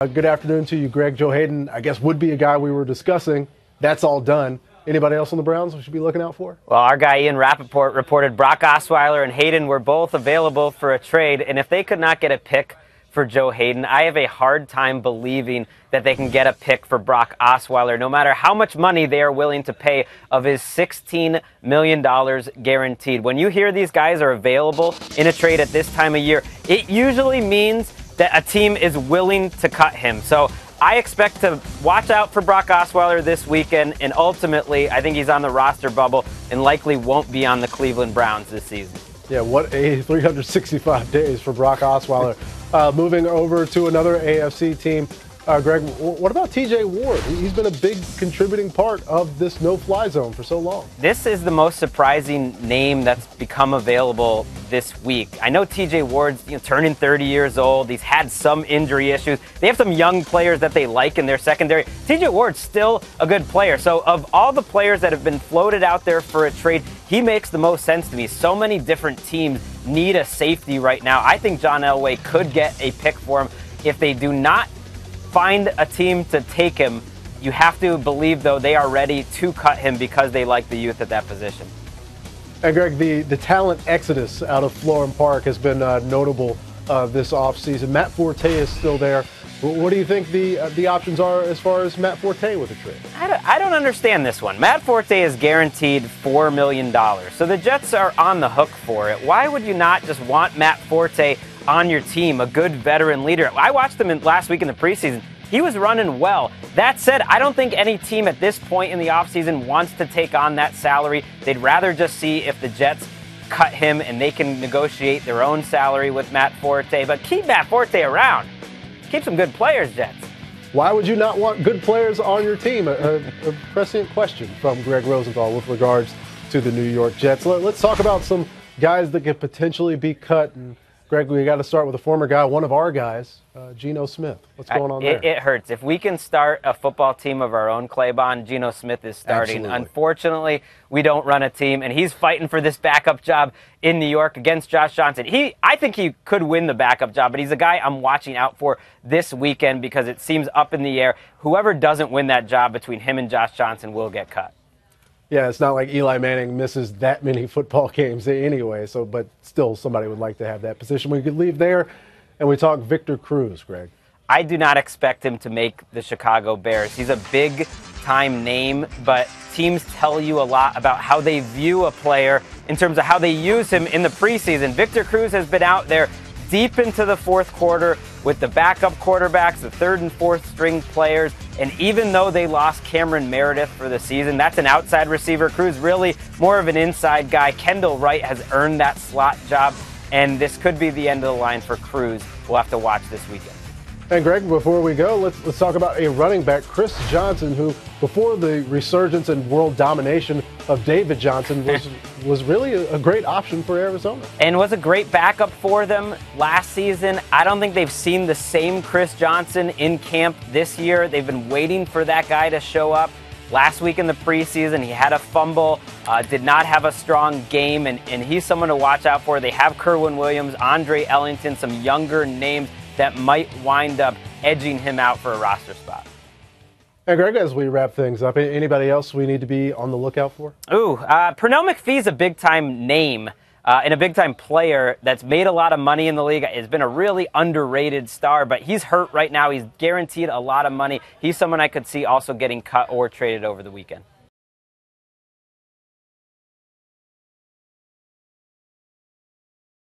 Good afternoon to you, Greg. Joe Hayden, I guess, would be a guy we were discussing. That's all done. Anybody else on the Browns we should be looking out for? Well, our guy Ian Rappaport reported Brock Osweiler and Hayden were both available for a trade, and if they could not get a pick for Joe Hayden, I have a hard time believing that they can get a pick for Brock Osweiler, no matter how much money they are willing to pay of his $16 million guaranteed. When you hear these guys are available in a trade at this time of year, it usually means that a team is willing to cut him. So I expect to watch out for Brock Osweiler this weekend, and ultimately, I think he's on the roster bubble and likely won't be on the Cleveland Browns this season. Yeah, what a 365 days for Brock Osweiler. Moving over to another AFC team, Greg, what about TJ Ward? He's been a big contributing part of this no-fly zone for so long. This is the most surprising name that's become available this week. I know TJ Ward's turning 30 years old. He's had some injury issues. They have some young players that they like in their secondary. TJ Ward's still a good player. So of all the players that have been floated out there for a trade, he makes the most sense to me. So many different teams need a safety right now. I think John Elway could get a pick for him. If they do not find a team to take him, you have to believe, though, they are ready to cut him because they like the youth at that position. And Greg, the talent exodus out of Florham Park has been notable this offseason. Matt Forte is still there. What do you think the options are as far as Matt Forte with a trade? I don't understand this one. Matt Forte is guaranteed $4 million, so the Jets are on the hook for it. Why would you not just want Matt Forte on your team, a good veteran leader? I watched him last week in the preseason. He was running well. That said, I don't think any team at this point in the offseason wants to take on that salary. They'd rather just see if the Jets cut him and they can negotiate their own salary with Matt Forte. But keep Matt Forte around. Keep some good players, Jets. Why would you not want good players on your team? A prescient question from Gregg Rosenthal with regards to the New York Jets. Let's talk about some guys that could potentially be cut. And Greg, we got to start with a former guy, one of our guys, Geno Smith. What's going on there? It hurts. If we can start a football team of our own, Claybon, Geno Smith is starting. Absolutely. Unfortunately, we don't run a team, and he's fighting for this backup job in New York against Josh Johnson. I think he could win the backup job, but he's a guy I'm watching out for this weekend because it seems up in the air. Whoever doesn't win that job between him and Josh Johnson will get cut. Yeah, it's not like Eli Manning misses that many football games anyway, but still somebody would like to have that position. We could leave there, and we talk Victor Cruz, Greg. I do not expect him to make the Chicago Bears. He's a big-time name, but teams tell you a lot about how they view a player in terms of how they use him in the preseason. Victor Cruz has been out there deep into the fourth quarter with the backup quarterbacks, the third and fourth string players, and even though they lost Cameron Meredith for the season, that's an outside receiver. Cruz really more of an inside guy. Kendall Wright has earned that slot job, and this could be the end of the line for Cruz. We'll have to watch this weekend. And Greg, before we go, let's talk about a running back, Chris Johnson, who before the resurgence and world domination of David Johnson was really a great option for Arizona. And was a great backup for them last season. I don't think they've seen the same Chris Johnson in camp this year. They've been waiting for that guy to show up. Last week in the preseason, he had a fumble, did not have a strong game, and he's someone to watch out for. They have Kerwin Williams, Andre Ellington, some younger names that might wind up edging him out for a roster spot. And Greg, as we wrap things up, anybody else we need to be on the lookout for? Pernell McPhee's a big-time name and a big-time player that's made a lot of money in the league. Has been a really underrated star, but he's hurt right now. He's guaranteed a lot of money. He's someone I could see also getting cut or traded over the weekend.